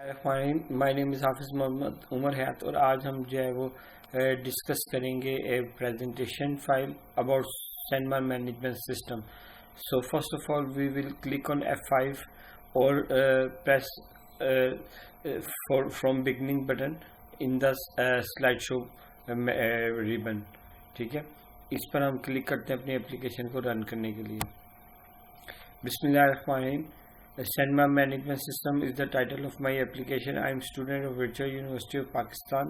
My name is हाफिज़ मोहम्मद उमर हयात और आज हम जो है वो डिस्कस करेंगे ए प्रेजेंटेशन फाइल अबाउट सैनमार management system. So first of all we will click on F5 और press from beginning button in the slide show ribbon. ठीक है, इस पर हम क्लिक करते हैं अपनी एप्लीकेशन को रन करने के लिए. बिस्मिल्लाहिर्रहमानिर्रहीम. Sanmar Management System is the title of my application. I am student of Virtual University of Pakistan.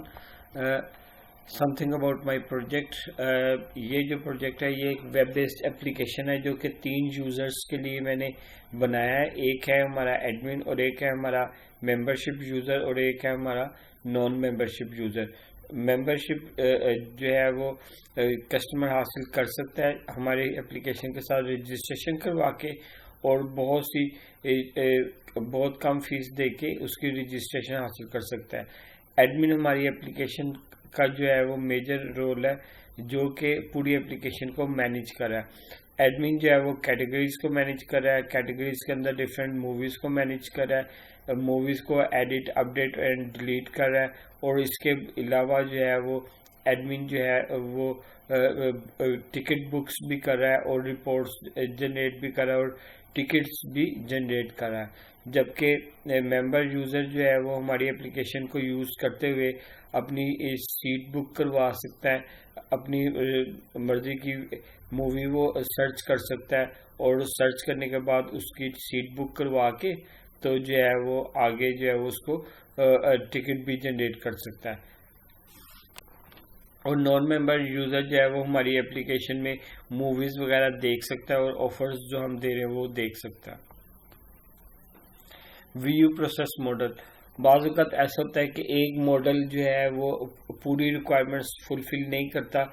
Something about my project. ये जो प्रोजेक्ट है ये एक वेब बेस्ड एप्लीकेशन है जो कि 3 यूज़र्स के लिए मैंने बनाया है. एक है हमारा एडमिन और एक है हमारा मेंबरशिप यूज़र और एक है हमारा नॉन मेंबरशिप यूज़र. मेंबरशिप जो है वो कस्टमर हासिल कर सकता है हमारे एप्लीकेशन के साथ रजिस्ट्रेशन करवा के और बहुत कम फीस दे के उसकी रजिस्ट्रेशन हासिल कर सकता है. एडमिन हमारी एप्लीकेशन का जो है वो मेजर रोल है जो कि पूरी एप्लीकेशन को मैनेज कर रहा है. एडमिन जो है वो कैटेगरीज को मैनेज कर रहा है, कैटेगरीज के अंदर डिफरेंट मूवीज़ को मैनेज कर रहा है, मूवीज़ को एडिट अपडेट एंड डिलीट कर रहा है. और इसके अलावा जो है वो एडमिन जो है वो टिकट बुक्स भी कर रहा है और रिपोर्ट्स जनरेट भी कर रहा है और टिकट्स भी जनरेट कर रहा है. जबकि मेंबर यूज़र जो है वो हमारी एप्लीकेशन को यूज़ करते हुए अपनी सीट बुक करवा सकता है, अपनी मर्ज़ी की मूवी वो सर्च कर सकता है और सर्च करने के बाद उसकी सीट बुक करवा के तो जो है वो आगे जो है वो उसको टिकट भी जनरेट कर सकता है. और नॉन मेंबर यूज़र जो है वो हमारी एप्लीकेशन में मूवीज़ वगैरह देख सकता है और ऑफर्स जो हम दे रहे हैं वो देख सकता है. Vu process model. बाज़ वक़्त ऐसा होता है कि एक मॉडल जो है वो पूरी रिक्वायरमेंट्स फुलफिल नहीं करता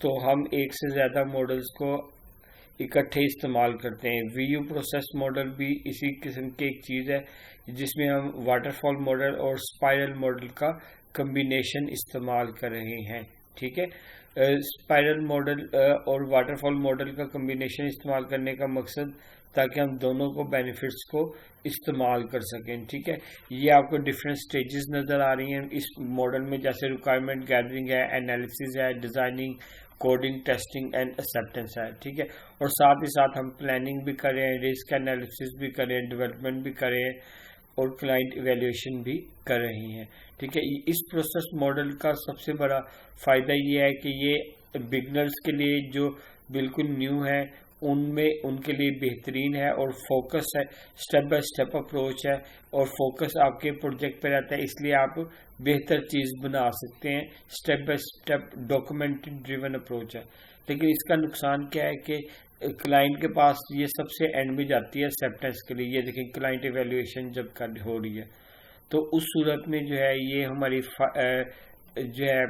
तो हम एक से ज़्यादा मॉडल्स को इकट्ठे इस्तेमाल करते हैं. वीयू प्रोसेस मॉडल भी इसी किस्म की एक चीज़ है जिसमें हम वाटरफॉल मॉडल और स्पाइरल मॉडल का कम्बिनेशन इस्तेमाल कर रहे हैं. ठीक है, स्पाइरल मॉडल और वाटरफॉल मॉडल का कम्बिनेशन इस्तेमाल करने का मकसद ताकि हम दोनों को बेनिफिट्स को इस्तेमाल कर सकें. ठीक है, ये आपको डिफरेंट स्टेजेस नज़र आ रही हैं इस मॉडल में, जैसे रिक्वायरमेंट गैदरिंग है, एनालिसिस है, designing, coding, testing and acceptance है. ठीक है, और साथ ही साथ हम प्लानिंग भी करें, रिस्क एनालिसिस भी करें, डेवलपमेंट भी करें और क्लाइंट इवैल्यूएशन भी कर रही हैं. ठीक है, इस प्रोसेस मॉडल का सबसे बड़ा फ़ायदा ये है कि ये बिगनर्स के लिए जो बिल्कुल न्यू है उनमें उनके लिए बेहतरीन है और फोकस है, स्टेप बाय स्टेप अप्रोच है और फोकस आपके प्रोजेक्ट पे रहता है, इसलिए आप बेहतर चीज़ बना सकते हैं. Step by step document driven approach है. लेकिन इसका नुकसान क्या है कि क्लाइंट के पास ये सबसे एंड में जाती है एक्सेप्टेंस के लिए. ये देखें क्लाइंट इवैल्यूएशन जब कर हो रही है तो उस सूरत में जो है ये हमारी जो है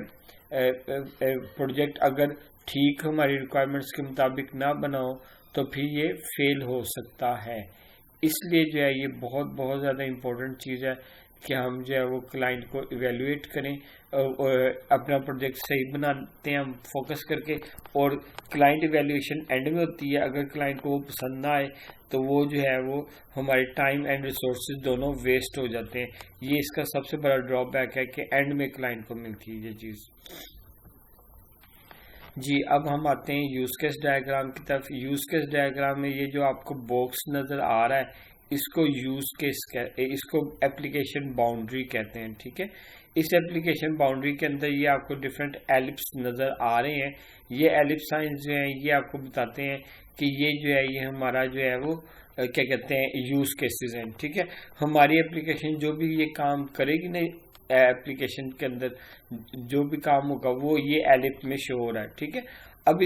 प्रोजेक्ट अगर ठीक हमारी रिक्वायरमेंट्स के मुताबिक ना बनाओ तो फिर ये फेल हो सकता है. इसलिए जो है ये बहुत ज़्यादा इम्पोर्टेंट चीज़ है कि हम जो है वो क्लाइंट को इवेलुएट करें और अपना प्रोजेक्ट सही बनाते हैं हम फोकस करके. और क्लाइंट इवेल्यूएशन एंड में होती है. अगर क्लाइंट को वो पसंद ना आए तो वो जो है वो हमारे टाइम एंड रिसोर्सेज दोनों वेस्ट हो जाते हैं. ये इसका सबसे बड़ा ड्रॉबैक है कि एंड में क्लाइंट को मिलती है ये चीज़. जी, अब हम आते हैं यूज़ केस डायग्राम की तरफ. यूज़ केस डायग्राम में ये जो आपको बॉक्स नज़र आ रहा है इसको यूज़ केस इसको एप्लीकेशन बाउंड्री कहते हैं. ठीक है, इस एप्लीकेशन बाउंड्री के अंदर ये आपको डिफरेंट एलिप्स नज़र आ रहे हैं. ये एलिप्स साइंस जो हैं ये आपको बताते हैं कि ये जो है ये हमारा जो है वो क्या कहते हैं यूज़ केसेस हैं. ठीक है, हमारी एप्लीकेशन जो भी ये काम करेगी ना एप्लीकेशन के अंदर जो भी काम होगा वो ये एलिप्स में शो हो रहा है. ठीक है, अब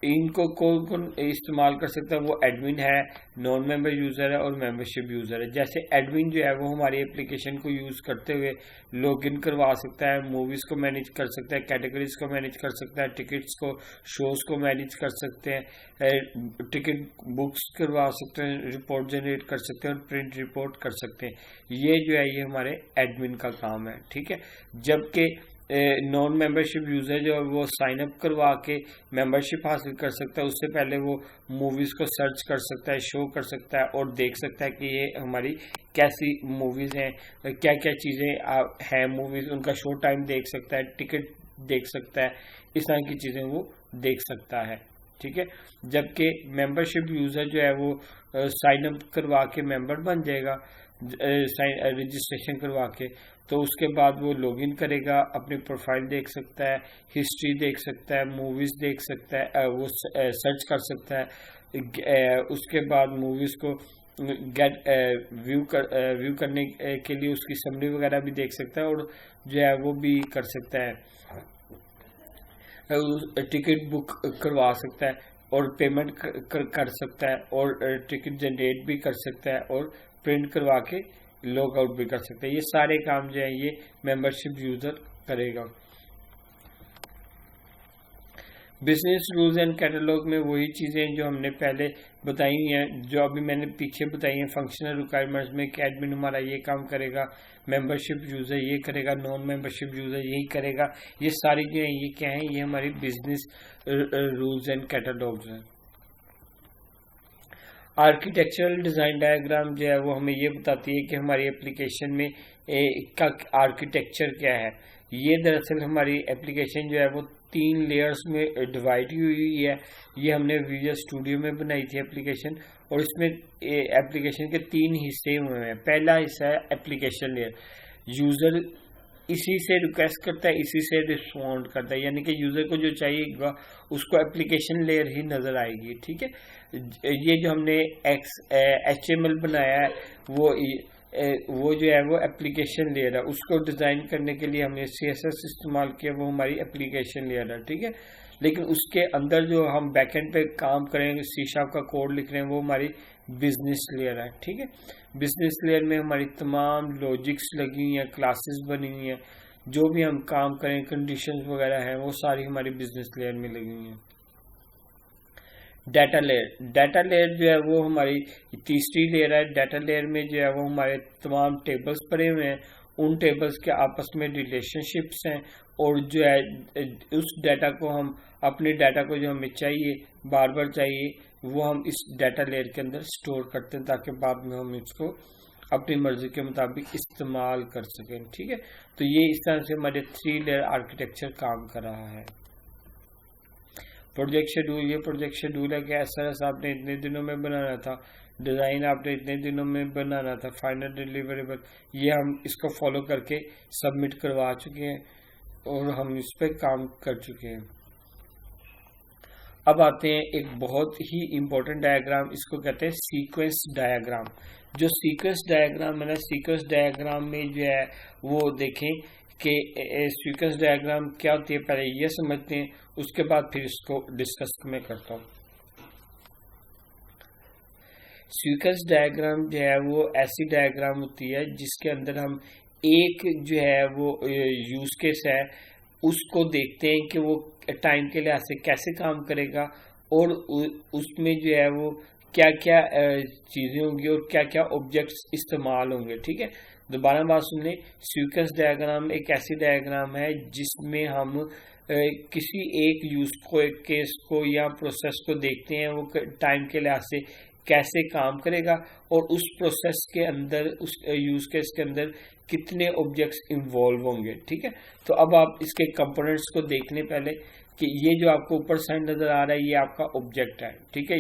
इनको कौन इस्तेमाल कर सकता है? वो एडमिन है, नॉन मेंबर यूज़र है और मेंबरशिप यूज़र है. जैसे एडमिन जो है वो हमारी एप्लीकेशन को यूज़ करते हुए लॉगिन करवा सकता है, मूवीज़ को मैनेज कर सकता है, कैटेगरीज को मैनेज कर सकता है, टिकट्स को शोज़ को मैनेज कर सकते हैं, टिकट बुक्स करवा सकते हैं, रिपोर्ट जनरेट कर सकते हैं और प्रिंट रिपोर्ट कर सकते हैं. ये जो है ये हमारे एडमिन का काम है. ठीक है, जबकि नॉन मेंबरशिप यूजर जो है वो साइन अप करवा के मेंबरशिप हासिल कर सकता है। उससे पहले वो मूवीज को सर्च कर सकता है, शो कर सकता है और देख सकता है कि ये हमारी कैसी मूवीज हैं, क्या क्या चीजें हैं मूवीज, उनका शो टाइम देख सकता है, टिकट देख सकता है, इस तरह की चीजें वो देख सकता है। ठीक है, जबकि मेंबरशिप यूजर जो है वो साइन अप करवा के मेंबर बन जाएगा, रजिस्ट्रेशन करवा के, तो उसके बाद वो लॉगिन करेगा, अपनी प्रोफाइल देख सकता है, हिस्ट्री देख सकता है, मूवीज देख सकता है, वो सर्च कर सकता है। उसके बाद मूवीज को व्यू करने के लिए उसकी समरी वगैरह भी देख सकता है और जो है वो भी कर सकता है, टिकट बुक करवा सकता है और पेमेंट कर सकता है और टिकट जनरेट भी कर सकता है और प्रिंट करवा के लॉग आउट भी कर सकते हैं। ये सारे काम जो है ये मेंबरशिप यूजर करेगा। बिजनेस रूल्स एंड कैटलॉग में वही चीजें जो हमने पहले बताई हैं, जो अभी मैंने पीछे बताई हैं फंक्शनल रिक्वायरमेंट्स में कि एडमिन हमारा ये काम करेगा, मेंबरशिप यूजर ये करेगा, नॉन मेंबरशिप यूजर यही करेगा। ये सारी जो है ये क्या है, ये हमारी बिजनेस रूल्स एंड कैटलॉग्स हैं। आर्किटेक्चरल डिज़ाइन डायग्राम जो है वो हमें ये बताती है कि हमारी एप्लीकेशन में का आर्किटेक्चर क्या है। ये दरअसल हमारी एप्लीकेशन जो है वो 3 लेयर्स में डिवाइड हुई है। ये हमने विजुअल स्टूडियो में बनाई थी एप्लीकेशन, और इसमें एप्लीकेशन के 3 हिस्से हुए हैं। पहला हिस्सा है एप्लीकेशन लेयर, यूज़र इसी से रिक्वेस्ट करता है, इसी से रिस्पॉन्ड करता है, यानी कि यूजर को जो चाहिएगा उसको एप्लीकेशन लेयर ही नजर आएगी। ठीक है, ये जो हमने HTML बनाया है वो जो है वो एप्लीकेशन लेयर है। उसको डिजाइन करने के लिए हमने CSS इस्तेमाल किया, वो हमारी एप्लीकेशन लेयर है। ठीक है, लेकिन उसके अंदर जो हम बैकएंड पे काम करेंगे, C# का कोड लिख रहे हैं, वो हमारी बिजनेस लेयर है। ठीक है, बिजनेस लेयर में हमारी तमाम लॉजिक्स लगी हुई हैं, क्लासेस बनी हुई हैं, जो भी हम काम करें, कंडीशंस वगैरह हैं, वो सारी हमारी बिजनेस लेयर में लगी हुई हैं। डाटा लेयर जो है वो हमारी तीसरी लेयर है। डाटा लेयर में जो है वो हमारे तमाम टेबल्स पड़े हुए हैं, उन टेबल्स के आपस में रिलेशनशिप्स हैं, और जो है उस डाटा को हम अपने डाटा को जो हमें चाहिए, बार बार चाहिए, वो हम इस डाटा लेयर के अंदर स्टोर करते हैं ताकि बाद में हम इसको अपनी मर्जी के मुताबिक इस्तेमाल कर सकें। ठीक है, तो ये इस तरह से हमारे 3 लेयर आर्किटेक्चर काम कर रहा है। प्रोजेक्ट शेड्यूल, ये प्रोजेक्ट शेड्यूल है कि SRS आपने इतने दिनों में बनाना था, डिज़ाइन आपने इतने दिनों में बनाना था, फाइनल डिलीवरेबल ये हम इसको फॉलो करके सबमिट करवा चुके हैं और हम इस पर काम कर चुके हैं। अब आते हैं एक बहुत ही इम्पोर्टेंट डायग्राम, इसको कहते हैं सीक्वेंस डायग्राम। जो सीक्वेंस डायग्राम है ना, सीक्वेंस डायग्राम में जो है वो देखें कि सीक्वेंस डायग्राम क्या होती है, पहले ये समझते हैं, उसके बाद फिर इसको डिस्कस मैं करता हूँ। सीक्वेंस डायग्राम जो है वो ऐसी डायग्राम होती है जिसके अंदर हम एक जो है वो यूज केस है उसको देखते हैं कि वो टाइम के लिहाज से कैसे काम करेगा और उसमें जो है वो क्या क्या चीज़ें होंगी और क्या क्या ऑब्जेक्ट्स इस्तेमाल होंगे। ठीक है, दोबारा बात सुन लें, सीक्वेंस डायग्राम एक ऐसी डायग्राम है जिसमें हम किसी एक यूज केस को या प्रोसेस को देखते हैं वो टाइम के लिहाज से कैसे काम करेगा और उस प्रोसेस के अंदर, उस यूज केस के अंदर कितने ऑब्जेक्ट्स इन्वॉल्व होंगे। ठीक है, तो अब आप इसके कंपोनेंट्स को देख लें पहले कि ये जो आपको ऊपर साइड नजर आ रहा है ये आपका ऑब्जेक्ट है। ठीक है,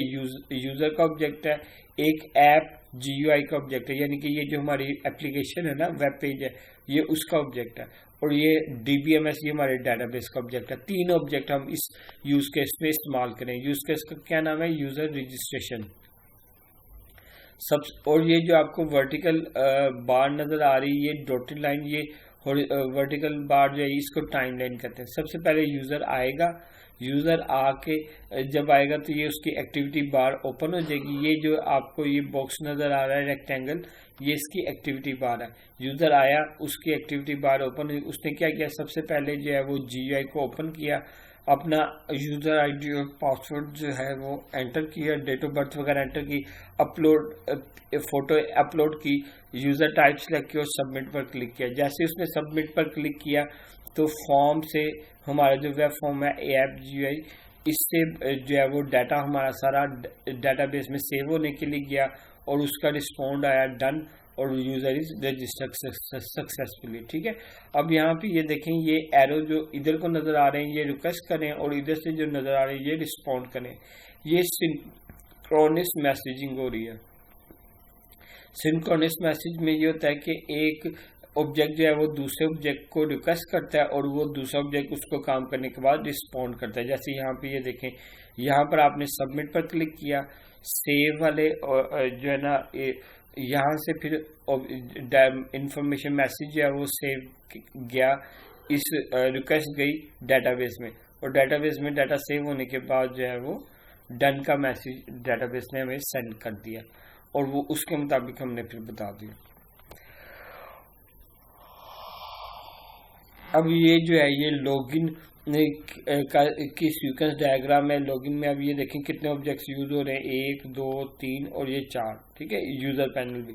यूजर का ऑब्जेक्ट है, एक ऐप GUI का ऑब्जेक्ट है, यानी कि ये जो हमारी एप्लीकेशन है ना, वेब पेज है, ये उसका ऑब्जेक्ट है, और ये DBMS ये हमारे डेटाबेस का ऑब्जेक्ट है। 3 ऑब्जेक्ट हम इस यूज केस में इस्तेमाल करें। यूज केस का क्या नाम है, यूजर रजिस्ट्रेशन। और ये जो आपको वर्टिकल बार नजर आ रही है, ये डॉटेड लाइन, ये वर्टिकल बार जो है इसको टाइम लाइन कहते हैं। सबसे पहले यूजर आएगा, यूजर आके जब आएगा तो ये उसकी एक्टिविटी बार ओपन हो जाएगी। ये जो आपको ये बॉक्स नजर आ रहा है रेक्टेंगल, ये इसकी एक्टिविटी बार है। यूजर आया, उसकी एक्टिविटी बार ओपन हुई, उसने क्या किया, सबसे पहले जो है वो GUI को ओपन किया, अपना यूज़र आईडी और पासवर्ड जो है वो एंटर किया, डेट ऑफ बर्थ वगैरह एंटर की, फोटो अपलोड की, यूज़र टाइप सेलेक्ट किया और सबमिट पर क्लिक किया। जैसे उसने सबमिट पर क्लिक किया तो फॉर्म से हमारा जो वेब फॉर्म है AppGui, इससे जो है वो डाटा हमारा सारा डाटाबेस में सेव होने के लिए गया और उसका रिस्पॉन्ड आया डन और यूज़र इज रजिस्टर्ड सक्सेसफुली। ठीक है, अब यहाँ पे ये देखें, ये एरो जो इधर को नज़र आ रहे हैं ये रिक्वेस्ट करें और इधर से जो नज़र आ रहे हैं ये रिस्पॉन्ड करें। ये सिंक्रोनस मैसेजिंग हो रही है। सिंक्रोनस मैसेज में ये होता है कि एक ऑब्जेक्ट जो है वो दूसरे ऑब्जेक्ट को रिक्वेस्ट करता है और वो दूसरा ऑब्जेक्ट उसको काम करने के बाद रिस्पॉन्ड करता है। जैसे यहाँ पे ये देखें, यहाँ पर आपने सबमिट पर क्लिक किया, सेव वाले जो है ना यहाँ से फिर इंफॉर्मेशन मैसेज जो है वो सेव गया, इस रिक्वेस्ट गई डेटाबेस में और डेटाबेस में डाटा सेव होने के बाद जो है वो डन का मैसेज डेटाबेस ने हमें सेंड कर दिया और वो उसके मुताबिक हमने फिर बता दिया। अब ये जो है ये लॉगिन की सीक्वेंस डायग्राम है। लॉगिन में अब ये देखें कितने ऑब्जेक्ट्स यूज हो रहे हैं, 1 2 3 और ये 4। ठीक है, यूज़र पैनल भी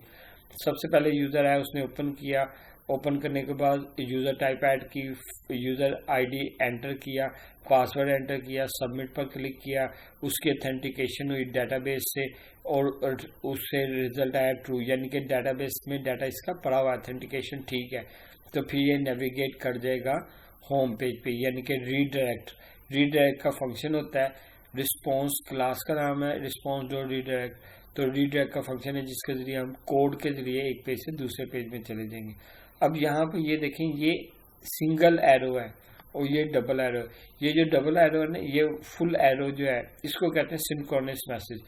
सबसे पहले यूज़र है उसने ओपन किया, ओपन करने के बाद यूज़र टाइप ऐड की, यूज़र आईडी एंटर किया, पासवर्ड एंटर किया, सबमिट पर क्लिक किया, उसकी ऑथेंटिकेशन हुई डेटाबेस से और उससे रिजल्ट आया ट्रू, यानी कि डेटाबेस में डाटा इसका पड़ा हुआ, ऑथेंटिकेशन ठीक है। तो फिर ये नेविगेट कर जाएगा होम पेज पे, यानी कि रीडायरेक्ट का फंक्शन होता है। रिस्पॉन्स क्लास का नाम है रिस्पॉन्स डॉट रीडायरेक्ट, तो रीडायरेक्ट का फंक्शन है जिसके जरिए हम कोड के जरिए एक पेज से दूसरे पेज में चले जाएंगे। अब यहाँ पे ये देखें, ये सिंगल एरो है और ये डबल एरो है। ये जो डबल एरो है ना, ये फुल एरो जो है इसको कहते हैं सिंक्रोनस मैसेज।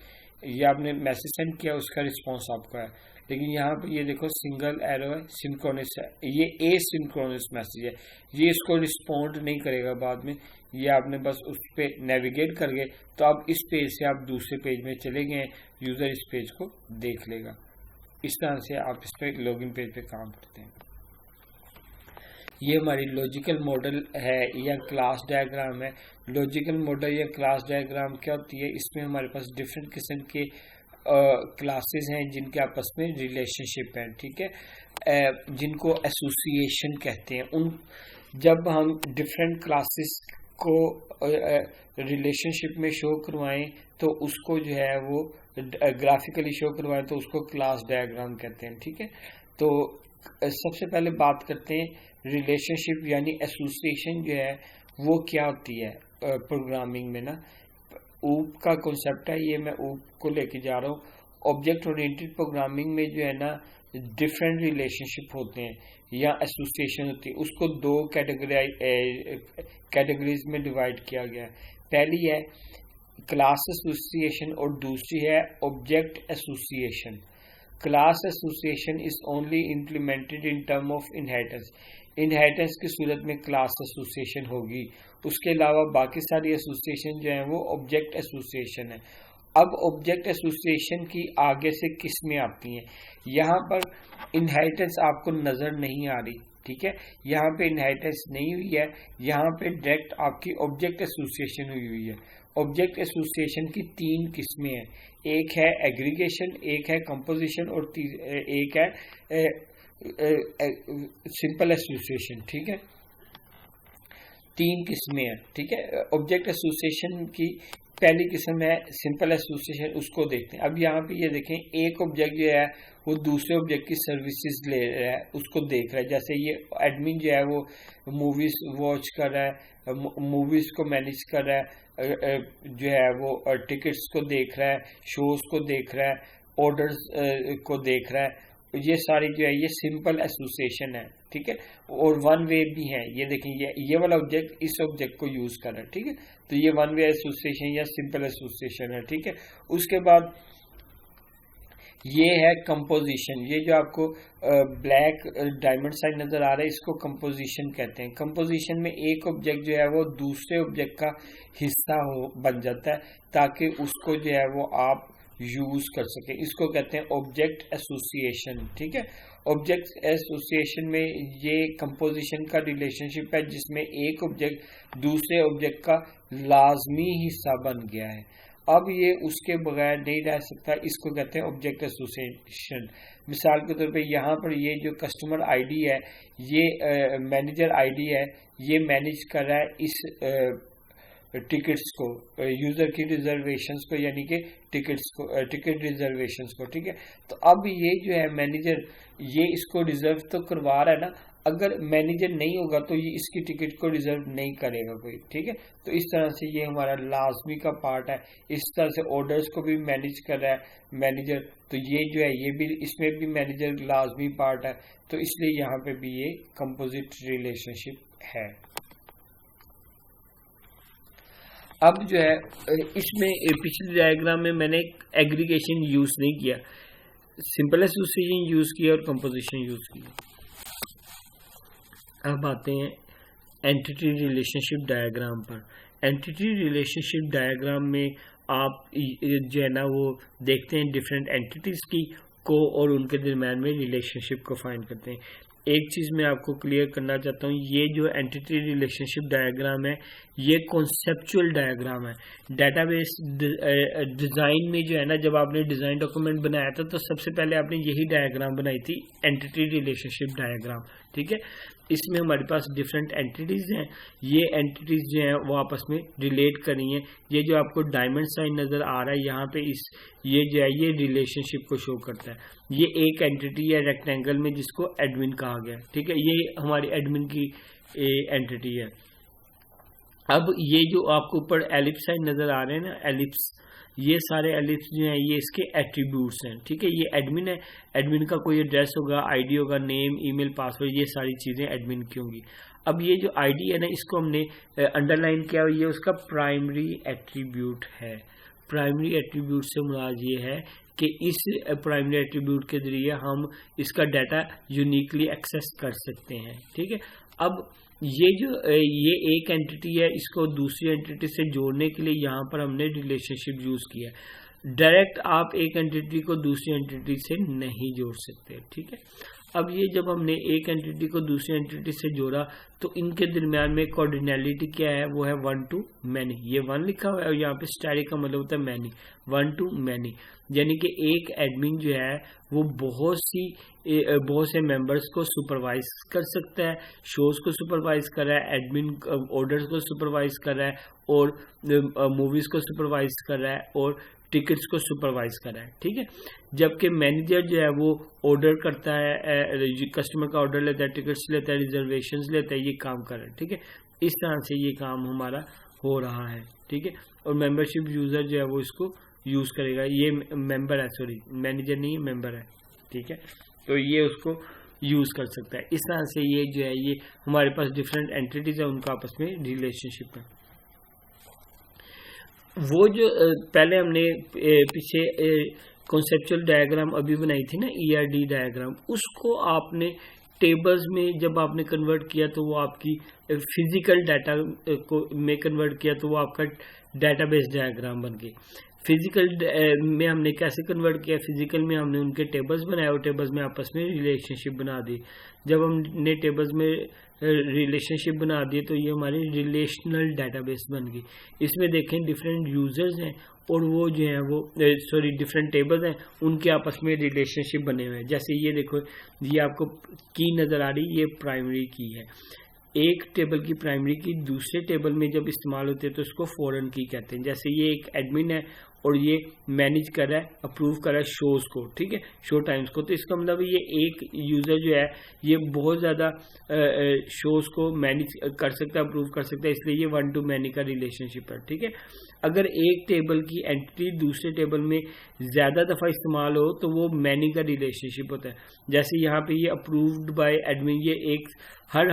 ये आपने मैसेज सेंड किया, उसका रिस्पॉन्स आपका है। लेकिन यहाँ पे ये देखो सिंगल एरो है, सिंक्रोनस है, ये एसिंक्रोनस मैसेज है, ये इसको रिस्पॉन्ड नहीं करेगा बाद में। ये आपने बस उस पर नेविगेट कर गए तो अब इस पेज से आप दूसरे पेज में चले गए, यूज़र इस पेज को देख लेगा। इस तरह से आप इस पर लॉगिन पेज पे काम करते हैं। ये हमारी लॉजिकल मॉडल है या क्लास डायग्राम है। लॉजिकल मॉडल या क्लास डायग्राम क्या होती है, इसमें हमारे पास डिफरेंट किस्म के क्लासेस हैं जिनके आपस में रिलेशनशिप है। ठीक है, जिनको एसोसिएशन कहते हैं। उन जब हम डिफरेंट क्लासेस को रिलेशनशिप में शो करवाएं तो उसको जो है वो ग्राफिकली शो करवाएं तो उसको क्लास डायग्राम कहते हैं। ठीक है, तो सबसे पहले बात करते हैं रिलेशनशिप यानी एसोसिएशन जो है वो क्या होती है प्रोग्रामिंग में ना। ऊप का कॉन्सेप्ट है, ये मैं ऊप को लेके जा रहा हूँ। ऑब्जेक्ट ओरिएंटेड प्रोग्रामिंग में जो है ना डिफरेंट रिलेशनशिप होते हैं या एसोसिएशन होती है, उसको दो कैटेगरीज में डिवाइड किया गया है। पहली है क्लास एसोसिएशन और दूसरी है object association. Class association is only implemented in term of inheritance. Inheritance की सूरत में क्लास एसोसिएशन होगी, उसके अलावा बाकी सारी एसोसिएशन जो है वो ऑब्जेक्ट एसोसिएशन है। अब ऑब्जेक्ट एसोसिएशन की आगे से किस्में आती हैं। यहाँ पर इनहेरिटेंस आपको नजर नहीं आ रही, ठीक है, यहाँ पे इनहेरिटेंस नहीं हुई है, यहाँ पे डायरेक्ट आपकी ऑब्जेक्ट एसोसिएशन हुई है। ऑब्जेक्ट एसोसिएशन की 3 किस्में हैं, एक है एग्रीगेशन, एक है कंपोजिशन और एक है सिंपल एसोसिएशन। ठीक है, 3 किस्में हैं। ठीक है, ऑब्जेक्ट एसोसिएशन की पहली किस्म है सिंपल एसोसिएशन, उसको देखते हैं। अब यहाँ पे ये देखें, एक ऑब्जेक्ट जो है वो दूसरे ऑब्जेक्ट की सर्विसेज ले रहा है, उसको देख रहा है। जैसे ये एडमिन जो है वो मूवीज वॉच कर रहा है, मूवीज को मैनेज कर रहा है, जो है वो टिकट्स को देख रहा है, शोज को देख रहा है, ऑर्डर्स को देख रहा है। ये सारी जो है ये सिंपल एसोसिएशन है। ठीक है, और वन वे भी है। ये देखें, ये वाला ऑब्जेक्ट इस ऑब्जेक्ट को यूज कर रहा है। ठीक है, तो ये वन वे एसोसिएशन या सिंपल एसोसिएशन है। ठीक है, उसके बाद ये है कंपोजिशन। ये जो आपको ब्लैक डायमंड साइन नजर आ रहा है, इसको कंपोजिशन कहते हैं। कंपोजिशन में एक ऑब्जेक्ट जो है वो दूसरे ऑब्जेक्ट का हिस्सा बन जाता है ताकि उसको जो है वो आप यूज कर सके, इसको कहते हैं ऑब्जेक्ट एसोसिएशन। ठीक है, ऑब्जेक्ट एसोसिएशन में ये कंपोजिशन का रिलेशनशिप है जिसमें एक ऑब्जेक्ट दूसरे ऑब्जेक्ट का लाजमी हिस्सा बन गया है, अब ये उसके बगैर नहीं रह सकता, इसको कहते हैं ऑब्जेक्ट एसोसिएशन। मिसाल के तौर पे यहाँ पर ये जो कस्टमर आईडी है, ये मैनेजर आईडी है, ये मैनेज कर रहा है इस टिकट्स को, यूजर की रिजर्वेशंस को, यानी कि टिकट्स को, टिकट रिजर्वेशंस को, ठीक है। तो अब ये जो है मैनेजर ये इसको रिजर्व तो करवा रहा है ना, अगर मैनेजर नहीं होगा तो ये इसकी टिकट को रिजर्व नहीं करेगा कोई, ठीक है। तो इस तरह से ये हमारा लाजमी का पार्ट है। इस तरह से ऑर्डर्स को भी मैनेज कर रहा है मैनेजर, तो ये जो है ये भी इसमें भी मैनेजर लाजमी पार्ट है, तो इसलिए यहाँ पे भी ये कंपोजिट रिलेशनशिप है। अब जो है इसमें पिछले डायग्राम में मैंने एग्रीगेशन यूज नहीं किया, सिंपल एसोसिएशन यूज किया और कंपोजिशन यूज किया। अब आते हैं एंटिटी रिलेशनशिप डायग्राम पर। एंटिटी रिलेशनशिप डायग्राम में आप जो है ना वो देखते हैं डिफरेंट एंटिटीज की को और उनके दरम्यान में रिलेशनशिप को फाइंड करते हैं। एक चीज़ मैं आपको क्लियर करना चाहता हूँ, ये जो एंटिटी रिलेशनशिप डायग्राम है ये कॉन्सेप्चुअल डायग्राम है। डेटाबेस डिज़ाइन में जो है ना, जब आपने डिज़ाइन डॉक्यूमेंट बनाया था तो सबसे पहले आपने यही डायग्राम बनाई थी, एंटिटी रिलेशनशिप डायग्राम, ठीक है। इसमें हमारे पास डिफरेंट एंटिटीज़ हैं, ये एंटिटीज़ जो हैं वो आपस में रिलेट कर रही हैं। ये जो आपको डायमंड साइन नज़र आ रहा है यहाँ पे, इस ये जो है ये रिलेशनशिप को शो करता है। ये एक एंटिटी है रेक्टेंगल में जिसको एडमिन कहा गया, ठीक है, ये हमारी एडमिन की एंटिटी है। अब ये जो आपको ऊपर एलिप्स साइन नज़र आ रहे हैं ना, एलिप्स, ये सारे एलिप्स जो हैं ये इसके एट्रीब्यूट्स हैं, ठीक है। ये एडमिन है, एडमिन का कोई एड्रेस होगा, आईडी होगा, नेम, ईमेल, पासवर्ड, ये सारी चीज़ें एडमिन की होंगी। अब ये जो आईडी है ना, इसको हमने अंडरलाइन किया हुआ, ये उसका प्राइमरी एट्रीब्यूट है। प्राइमरी एट्रीब्यूट से मुराद ये है कि इस प्राइमरी एट्रीब्यूट के जरिए हम इसका डाटा यूनिकली एक्सेस कर सकते हैं, ठीक है। अब ये जो ये एक एंटिटी है, इसको दूसरी एंटिटी से जोड़ने के लिए यहाँ पर हमने रिलेशनशिप यूज किया। डायरेक्ट आप एक एंटिटी को दूसरी एंटिटी से नहीं जोड़ सकते, ठीक है। अब ये जब हमने एक एंटिटी को दूसरी एंटिटी से जोड़ा तो इनके दरम्यान में कोऑर्डिनैलिटी क्या है, वो है 1 to many। ये 1 लिखा हुआ है और यहाँ पे स्टैटिक का मतलब होता है मैनी, 1 to many, यानी कि एक एडमिन जो है वो बहुत से मेंबर्स को सुपरवाइज कर सकता है, शोज को सुपरवाइज कर रहा है, एडमिन ऑर्डर्स को सुपरवाइज कर रहा है और मूवीज को सुपरवाइज कर रहा है और टिकट्स को सुपरवाइज कर रहा है, ठीक है। जबकि मैनेजर जो है वो ऑर्डर करता है, कस्टमर का ऑर्डर लेता है, टिकट्स लेता है, रिजर्वेशंस लेता है, ये काम कर रहा है, ठीक है। इस तरह से ये काम हमारा हो रहा है, ठीक है। और मेंबरशिप यूजर जो है वो इसको यूज करेगा, ये मेंबर है, सॉरी मैनेजर नहीं मेंबर है, ठीक है। तो ये उसको यूज कर सकता है। इस तरह से ये जो है ये हमारे पास डिफरेंट एंटिटीज है, उनका आपस में रिलेशनशिप है। वो जो पहले हमने पीछे कॉन्सेप्चुअल डायग्राम अभी बनाई थी ना, ERD डायग्राम, उसको आपने टेबल्स में जब आपने कन्वर्ट किया तो वो आपकी फिजिकल डाटा को में कन्वर्ट किया तो वो आपका डाटाबेस डायग्राम बन गई। फिजिकल में हमने कैसे कन्वर्ट किया, फिजिकल में हमने उनके टेबल्स बनाए और टेबल्स में आपस में रिलेशनशिप बना दी। जब हमने टेबल्स में रिलेशनशिप बना दिए तो ये हमारी रिलेशनल डाटाबेस बन गई। इसमें देखें डिफरेंट यूजर्स हैं और वो जो है वो डिफरेंट टेबल्स हैं, उनके आपस में रिलेशनशिप बने हुए हैं। जैसे ये देखो, ये आपको की नज़र आ रही, ये प्राइमरी की है। एक टेबल की प्राइमरी की दूसरे टेबल में जब इस्तेमाल होती है तो उसको फॉरेन की कहते हैं। जैसे ये एक एडमिन है और ये मैनेज कर रहा है, अप्रूव कर रहा है शोज को, ठीक है, शो टाइम्स को, तो इसका मतलब ये एक यूजर जो है ये बहुत ज़्यादा शोज को मैनेज कर सकता है, अप्रूव कर सकता है, इसलिए ये 1 to many का रिलेशनशिप है, ठीक है। अगर एक टेबल की एंटिटी दूसरे टेबल में ज़्यादा दफ़ा इस्तेमाल हो तो वो मैनी का रिलेशनशिप होता है। जैसे यहाँ पे ये अप्रूव्ड बाय एडमिन, ये एक हर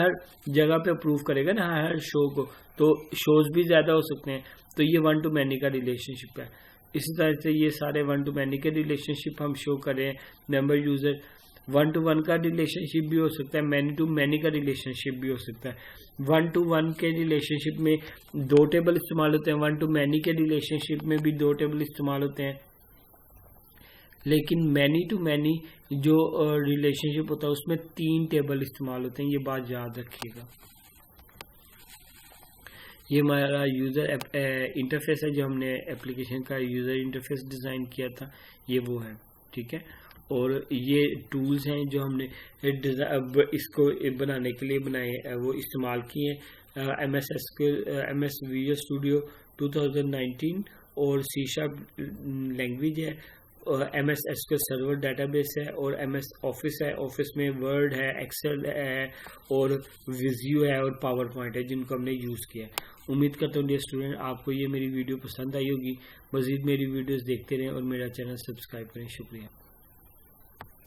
जगह पे अप्रूव करेगा ना हर शो को, तो शोज भी ज़्यादा हो सकते हैं, तो ये 1 to many का रिलेशनशिप है। इसी तरह से ये सारे 1 to many के रिलेशनशिप हम शो कर रहे हैं। मेंबर यूज़र 1 to 1 का रिलेशनशिप भी हो सकता है, मैनी टू मैनी का रिलेशनशिप भी हो सकता है। 1 to 1 के रिलेशनशिप में 2 टेबल इस्तेमाल होते हैं, 1 to many के रिलेशनशिप में भी 2 टेबल इस्तेमाल होते हैं। लेकिन मैनी टू मैनी जो रिलेशनशिप होता है उसमें 3 टेबल इस्तेमाल होते हैं, ये बात याद रखिएगा। ये हमारा यूज़र इंटरफेस है, जो हमने एप्लीकेशन का यूज़र इंटरफेस डिज़ाइन किया था, ये वो है, ठीक है। और ये टूल्स हैं जो हमने इसको बनाने के लिए बनाए, वो इस्तेमाल किए MS विजुअल स्टूडियो 2019 और C# लैंग्वेज है, MS SQL सर्वर डेटाबेस है, और MS ऑफिस है। ऑफिस में वर्ड है, एक्सेल है, और विज़्यू है, और पावर पॉइंट है, जिनको हमने यूज़ किया है। उम्मीद करता हूँ डियर स्टूडेंट आपको ये मेरी वीडियो पसंद आई होगी। मज़ीद मेरी वीडियोस देखते रहें और मेरा चैनल सब्सक्राइब करें। शुक्रिया।